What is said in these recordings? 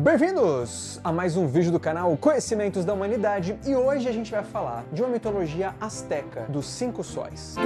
Bem-vindos a mais um vídeo do canal Conhecimentos da Humanidade e hoje a gente vai falar de uma mitologia asteca dos 5 sóis.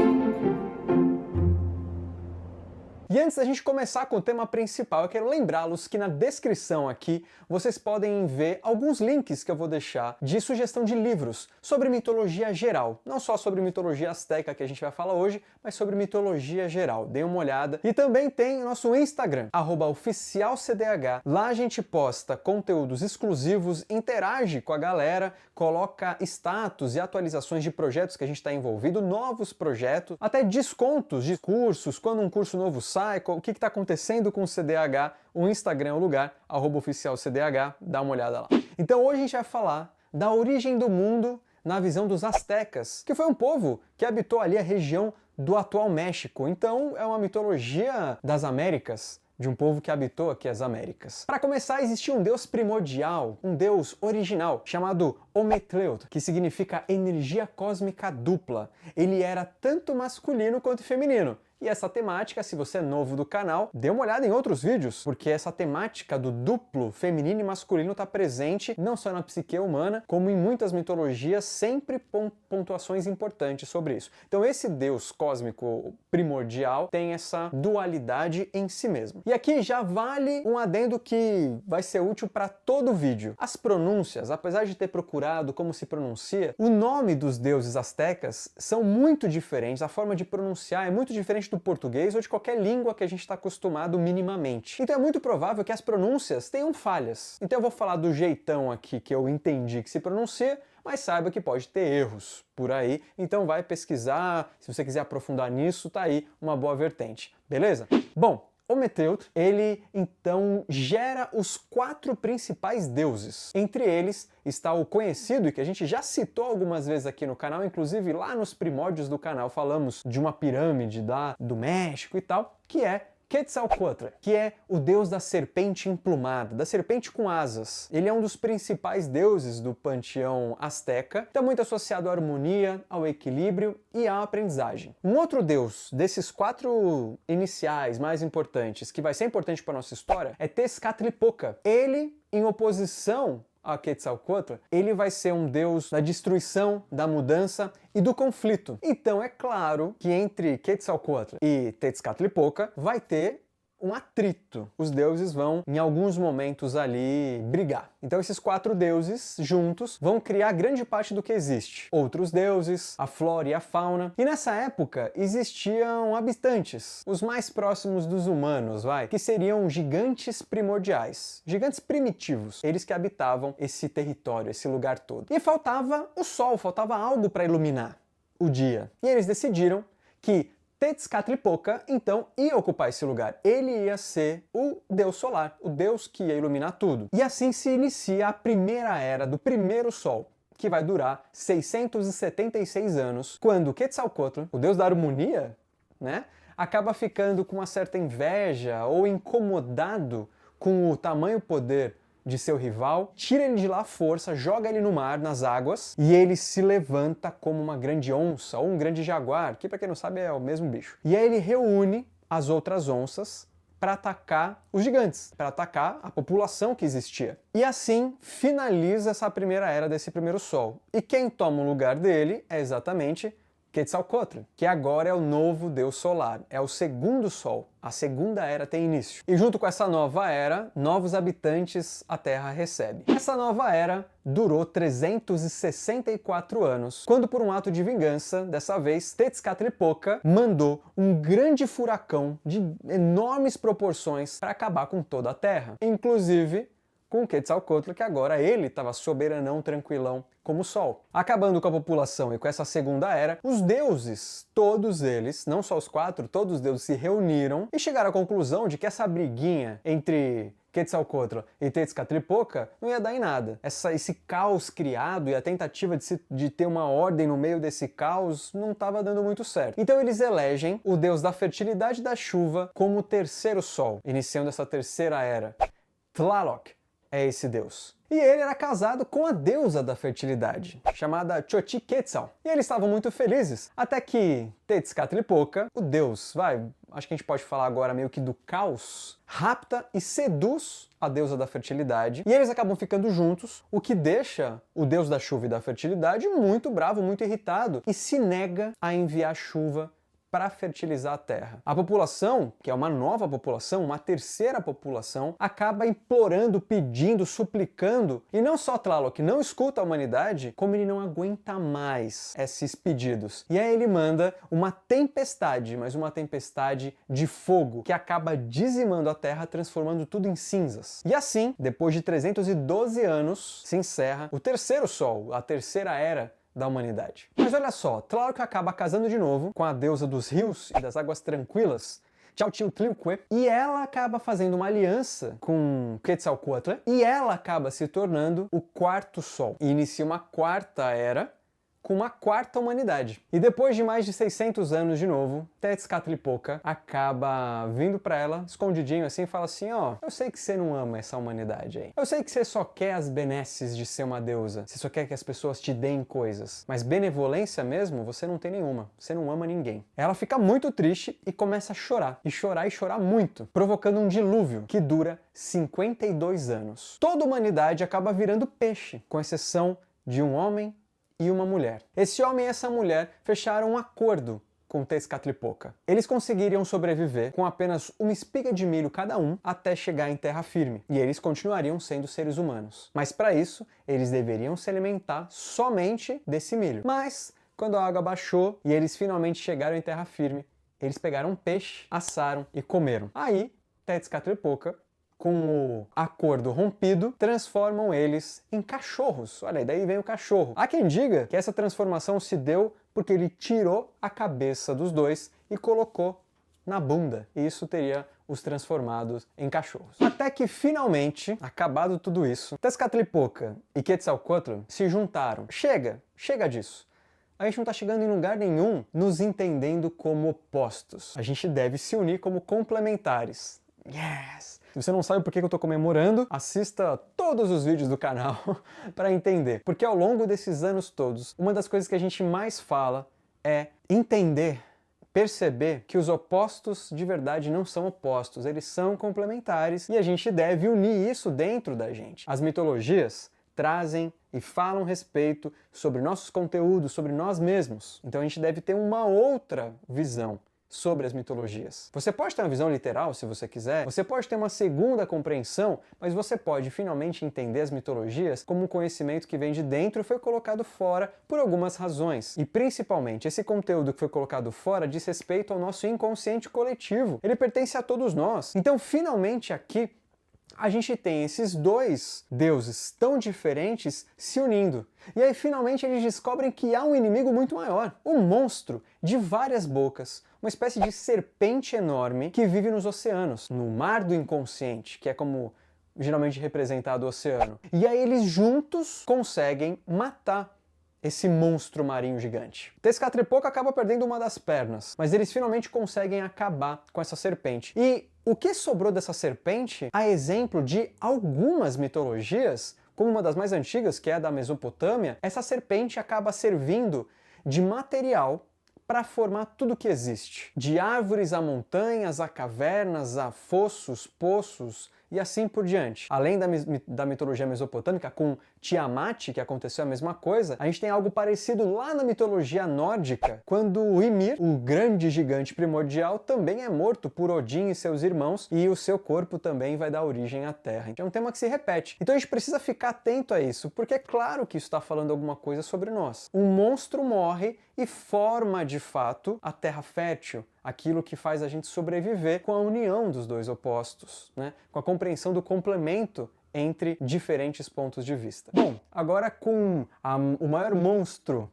E antes da gente começar com o tema principal, eu quero lembrá-los que na descrição aqui vocês podem ver alguns links que eu vou deixar de sugestão de livros sobre mitologia geral. Não só sobre mitologia asteca que a gente vai falar hoje, mas sobre mitologia geral. Dê uma olhada. E também tem o nosso Instagram, @oficialcdh. Lá a gente posta conteúdos exclusivos, interage com a galera, coloca status e atualizações de projetos que a gente está envolvido, novos projetos, até descontos de cursos, quando um curso novo sai, o que está acontecendo com o CDH, o Instagram é o lugar, @oficialcdh, dá uma olhada lá. Então hoje a gente vai falar da origem do mundo na visão dos astecas, que foi um povo que habitou ali a região do atual México. Então é uma mitologia das Américas, de um povo que habitou aqui as Américas. Para começar, existia um deus primordial, um deus original, chamado Ometeotl, que significa energia cósmica dupla. Ele era tanto masculino quanto feminino. E essa temática, se você é novo do canal, dê uma olhada em outros vídeos, porque essa temática do duplo feminino e masculino está presente não só na psique humana, como em muitas mitologias, sempre pontuações importantes sobre isso. Então esse deus cósmico primordial tem essa dualidade em si mesmo. E aqui já vale um adendo que vai ser útil para todo o vídeo. As pronúncias, apesar de ter procurado como se pronuncia, o nome dos deuses astecas são muito diferentes, a forma de pronunciar é muito diferente do português ou de qualquer língua que a gente está acostumado minimamente. Então é muito provável que as pronúncias tenham falhas. Então eu vou falar do jeitão aqui que eu entendi que se pronuncia, mas saiba que pode ter erros por aí. Então vai pesquisar, se você quiser aprofundar nisso, tá aí uma boa vertente. Beleza? Bom, Ometeotl, ele então gera os 4 principais deuses. Entre eles está o conhecido e que a gente já citou algumas vezes aqui no canal, inclusive lá nos primórdios do canal falamos de uma pirâmide do México e tal, que é Quetzalcóatl, que é o deus da serpente emplumada, da serpente com asas. Ele é um dos principais deuses do panteão asteca, está muito associado à harmonia, ao equilíbrio e à aprendizagem. Um outro deus desses 4 iniciais mais importantes, que vai ser importante para a nossa história, é Tezcatlipoca. Ele, em oposição a Quetzalcóatl, ele vai ser um deus da destruição, da mudança e do conflito. Então é claro que entre Quetzalcóatl e Tezcatlipoca vai ter um atrito. Os deuses vão, em alguns momentos ali, brigar. Então esses 4 deuses, juntos, vão criar grande parte do que existe. Outros deuses, a flora e a fauna. E nessa época existiam habitantes, os mais próximos dos humanos, que seriam gigantes primordiais, gigantes primitivos. Eles que habitavam esse território, esse lugar todo. E faltava o sol, faltava algo para iluminar o dia. E eles decidiram que Tezcatlipoca, então, ia ocupar esse lugar. Ele ia ser o deus solar, o deus que ia iluminar tudo. E assim se inicia a primeira era do primeiro sol, que vai durar 676 anos, quando Quetzalcóatl, o deus da harmonia, acaba ficando com uma certa inveja ou incomodado com o tamanho poder de seu rival, tira ele de lá à força, joga ele no mar, nas águas, e ele se levanta como uma grande onça ou um grande jaguar, que para quem não sabe é o mesmo bicho. E aí ele reúne as outras onças para atacar os gigantes, para atacar a população que existia. E assim finaliza essa primeira era desse primeiro sol. E quem toma o lugar dele é exatamente Quetzalcóatl, que agora é o novo deus solar, é o segundo sol. A segunda era tem início. E junto com essa nova era, novos habitantes a Terra recebe. Essa nova era durou 364 anos, quando por um ato de vingança, dessa vez Tezcatlipoca mandou um grande furacão de enormes proporções para acabar com toda a Terra, inclusive com Quetzalcóatl, que agora ele estava soberanão, tranquilão, como o Sol. Acabando com a população e com essa segunda era, os deuses, todos eles, não só os 4, todos os deuses se reuniram e chegaram à conclusão de que essa briguinha entre Quetzalcóatl e Tezcatlipoca não ia dar em nada. Esse caos criado e a tentativa de ter uma ordem no meio desse caos não estava dando muito certo. Então eles elegem o deus da fertilidade e da chuva como o terceiro sol, iniciando essa terceira era, Tlaloc. é esse deus. E ele era casado com a deusa da fertilidade, chamada Xochiquetzal. E eles estavam muito felizes, até que Tezcatlipoca, o deus, acho que a gente pode falar agora meio que do caos, rapta e seduz a deusa da fertilidade, e eles acabam ficando juntos, o que deixa o deus da chuva e da fertilidade muito bravo, muito irritado, e se nega a enviar chuva para fertilizar a terra. A população, que é uma nova população, uma terceira população, acaba implorando, pedindo, suplicando, e não só Tlaloc não escuta a humanidade, como ele não aguenta mais esses pedidos. E aí ele manda uma tempestade, mas uma tempestade de fogo, que acaba dizimando a terra, transformando tudo em cinzas. E assim, depois de 312 anos, se encerra o terceiro sol, a terceira era da humanidade. Mas olha só, Tlaloc acaba casando de novo com a deusa dos rios e das águas tranquilas, Xiaotiltliuque, e ela acaba fazendo uma aliança com Quetzalcoatl, e ela acaba se tornando o quarto sol, e inicia uma quarta era, com uma quarta humanidade. E depois de mais de 600 anos de novo, Tezcatlipoca acaba vindo pra ela, escondidinho assim, e fala assim, ó, eu sei que você não ama essa humanidade aí. Eu sei que você só quer as benesses de ser uma deusa. Você só quer que as pessoas te deem coisas. Mas benevolência mesmo, você não tem nenhuma. Você não ama ninguém. Ela fica muito triste e começa a chorar. E chorar muito. Provocando um dilúvio que dura 52 anos. Toda a humanidade acaba virando peixe, com exceção de um homem e uma mulher. Esse homem e essa mulher fecharam um acordo com Tezcatlipoca. Eles conseguiriam sobreviver com apenas uma espiga de milho cada um até chegar em terra firme, e eles continuariam sendo seres humanos. Mas para isso, eles deveriam se alimentar somente desse milho. Mas, quando a água baixou e eles finalmente chegaram em terra firme, eles pegaram um peixe, assaram e comeram. Aí, Tezcatlipoca, com o acordo rompido, transformam eles em cachorros. Olha aí, daí vem o cachorro. Há quem diga que essa transformação se deu porque ele tirou a cabeça dos dois e colocou na bunda. E isso teria os transformados em cachorros. Até que finalmente, acabado tudo isso, Tezcatlipoca e Quetzalcoatl se juntaram. Chega disso. A gente não está chegando em lugar nenhum nos entendendo como opostos. A gente deve se unir como complementares. Yes! Se você não sabe por que eu estou comemorando, assista todos os vídeos do canal para entender. Porque ao longo desses anos todos, uma das coisas que a gente mais fala é entender, perceber que os opostos de verdade não são opostos, eles são complementares e a gente deve unir isso dentro da gente. As mitologias trazem e falam respeito sobre nossos conteúdos, sobre nós mesmos. Então a gente deve ter uma outra visão sobre as mitologias. Você pode ter uma visão literal, se você quiser, você pode ter uma segunda compreensão, mas você pode finalmente entender as mitologias como um conhecimento que vem de dentro e foi colocado fora por algumas razões. E principalmente, esse conteúdo que foi colocado fora diz respeito ao nosso inconsciente coletivo. Ele pertence a todos nós. Então, finalmente aqui, a gente tem esses dois deuses tão diferentes se unindo. E aí, finalmente, eles descobrem que há um inimigo muito maior. Um monstro de várias bocas. Uma espécie de serpente enorme que vive nos oceanos. No mar do inconsciente, que é como geralmente representado o oceano. E aí eles juntos conseguem matar esse monstro marinho gigante. Tezcatlipoca acaba perdendo uma das pernas, mas eles finalmente conseguem acabar com essa serpente. E o que sobrou dessa serpente, a exemplo de algumas mitologias, como uma das mais antigas, que é a da Mesopotâmia, essa serpente acaba servindo de material para formar tudo que existe. De árvores a montanhas, a cavernas, a fossos, poços e assim por diante. Além da mitologia mesopotâmica, com Tiamat, que aconteceu a mesma coisa, a gente tem algo parecido lá na mitologia nórdica, quando Ymir, o grande gigante primordial, também é morto por Odin e seus irmãos, e o seu corpo também vai dar origem à Terra. É um tema que se repete. Então a gente precisa ficar atento a isso, porque é claro que isso está falando alguma coisa sobre nós. Um monstro morre e forma, de fato, a terra fértil, aquilo que faz a gente sobreviver com a união dos dois opostos, né? Com a compreensão do complemento entre diferentes pontos de vista. Bom, agora com o maior monstro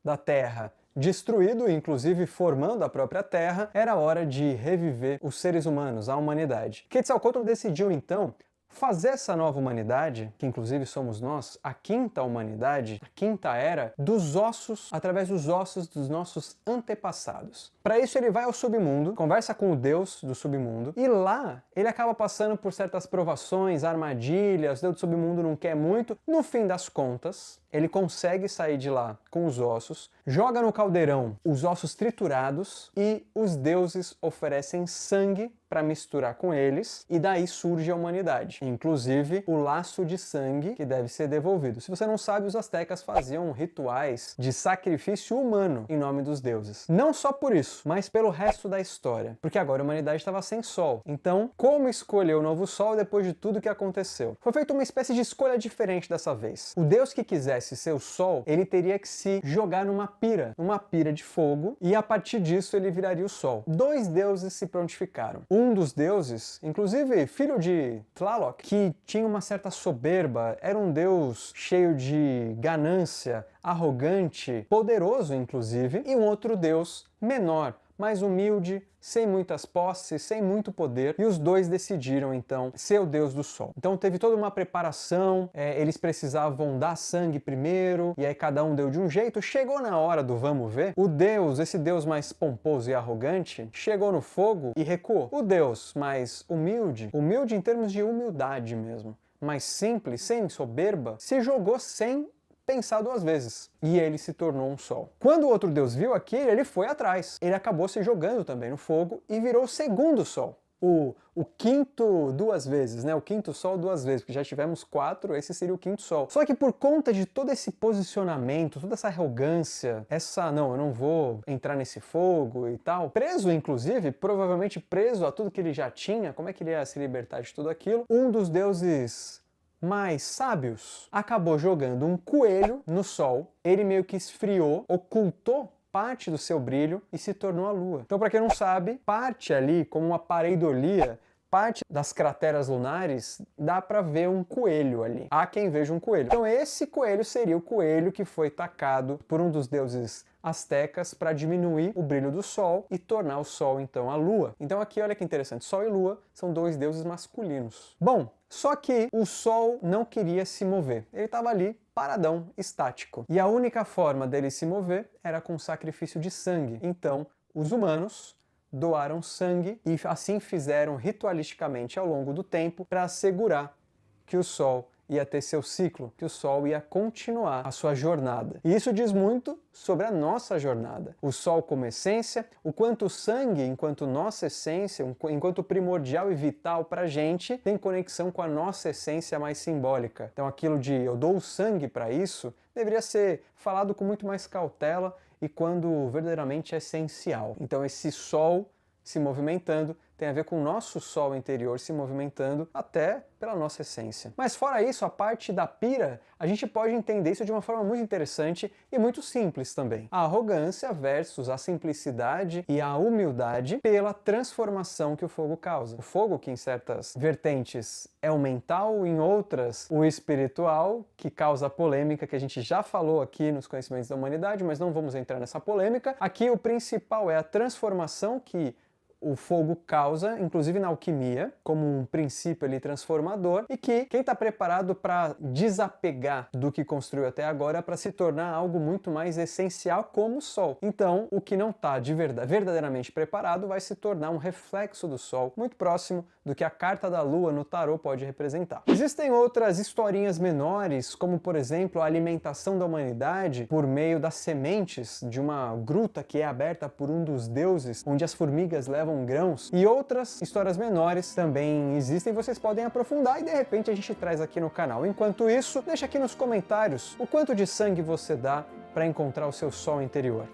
da Terra destruído, inclusive formando a própria Terra, era hora de reviver os seres humanos, a humanidade. Quetzalcoatl decidiu então fazer essa nova humanidade, que inclusive somos nós, a quinta humanidade, a quinta era, dos ossos, através dos ossos dos nossos antepassados. Para isso ele vai ao submundo, conversa com o Deus do submundo, e lá ele acaba passando por certas provações, armadilhas, o Deus do submundo não quer muito. No fim das contas, ele consegue sair de lá com os ossos, joga no caldeirão os ossos triturados e os deuses oferecem sangue para misturar com eles, e daí surge a humanidade. Inclusive o laço de sangue que deve ser devolvido. Se você não sabe, os astecas faziam rituais de sacrifício humano em nome dos deuses. Não só por isso, mas pelo resto da história, porque agora a humanidade estava sem sol. Então, como escolher o novo sol depois de tudo que aconteceu? Foi feita uma espécie de escolha diferente dessa vez. O deus que quisesse ser o sol, ele teria que se jogar numa pira de fogo, e a partir disso ele viraria o sol. Dois deuses se prontificaram. Um dos deuses, inclusive filho de Tlaloc, que tinha uma certa soberba, era um deus cheio de ganância, arrogante, poderoso inclusive, e um outro deus menor, mais humilde, sem muitas posses, sem muito poder, e os dois decidiram então ser o deus do sol. Então teve toda uma preparação, eles precisavam dar sangue primeiro, e aí cada um deu de um jeito. Chegou na hora do vamos ver, o deus, esse deus mais pomposo e arrogante, chegou no fogo e recuou. O deus mais humilde em termos de humildade mesmo, mais simples, sem soberba, se jogou sem pensar duas vezes, e ele se tornou um sol. Quando o outro deus viu aquilo, ele foi atrás. Ele acabou se jogando também no fogo e virou o segundo sol. O quinto duas vezes, né? O quinto sol duas vezes, porque já tivemos 4, esse seria o quinto sol. Só que por conta de todo esse posicionamento, toda essa arrogância, não, eu não vou entrar nesse fogo e tal, preso inclusive, provavelmente preso a tudo que ele já tinha, como é que ele ia se libertar de tudo aquilo? Um dos deuses mais sábios acabou jogando um coelho no sol, ele meio que esfriou, ocultou parte do seu brilho e se tornou a lua. Então, para quem não sabe, parte ali, como uma pareidolia, parte das crateras lunares, dá para ver um coelho ali. Há quem veja um coelho. Então esse coelho seria o coelho que foi tacado por um dos deuses astecas para diminuir o brilho do sol e tornar o sol então a lua. Então aqui olha que interessante, sol e lua são dois deuses masculinos. Bom, só que o sol não queria se mover, ele estava ali paradão, estático. E a única forma dele se mover era com sacrifício de sangue. Então os humanos doaram sangue e assim fizeram ritualisticamente ao longo do tempo para assegurar que o sol ia ter seu ciclo, que o sol ia continuar a sua jornada. E isso diz muito sobre a nossa jornada. O sol como essência, o quanto o sangue, enquanto nossa essência, enquanto primordial e vital para a gente, tem conexão com a nossa essência mais simbólica. Então aquilo de eu dou o sangue para isso, deveria ser falado com muito mais cautela e quando verdadeiramente é essencial. Então esse sol se movimentando tem a ver com o nosso sol interior se movimentando até pela nossa essência. Mas fora isso, a parte da pira, a gente pode entender isso de uma forma muito interessante e muito simples também. A arrogância versus a simplicidade e a humildade pela transformação que o fogo causa. O fogo, que em certas vertentes é o mental, em outras o espiritual, que causa polêmica, que a gente já falou aqui nos Conhecimentos da Humanidade, mas não vamos entrar nessa polêmica. Aqui o principal é a transformação que o fogo causa, inclusive na alquimia, como um princípio ali transformador, e que quem está preparado para desapegar do que construiu até agora para se tornar algo muito mais essencial como o Sol. Então, o que não está verdadeiramente preparado vai se tornar um reflexo do Sol, muito próximo do que a carta da Lua no tarô pode representar. Existem outras historinhas menores, como por exemplo a alimentação da humanidade por meio das sementes de uma gruta que é aberta por um dos deuses, onde as formigas levam grãos, e outras histórias menores também existem, vocês podem aprofundar e de repente a gente traz aqui no canal. Enquanto isso, deixa aqui nos comentários o quanto de sangue você dá para encontrar o seu sol interior.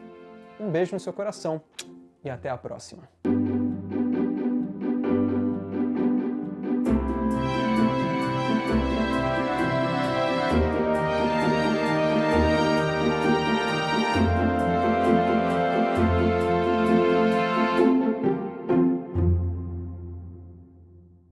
Um beijo no seu coração e até a próxima.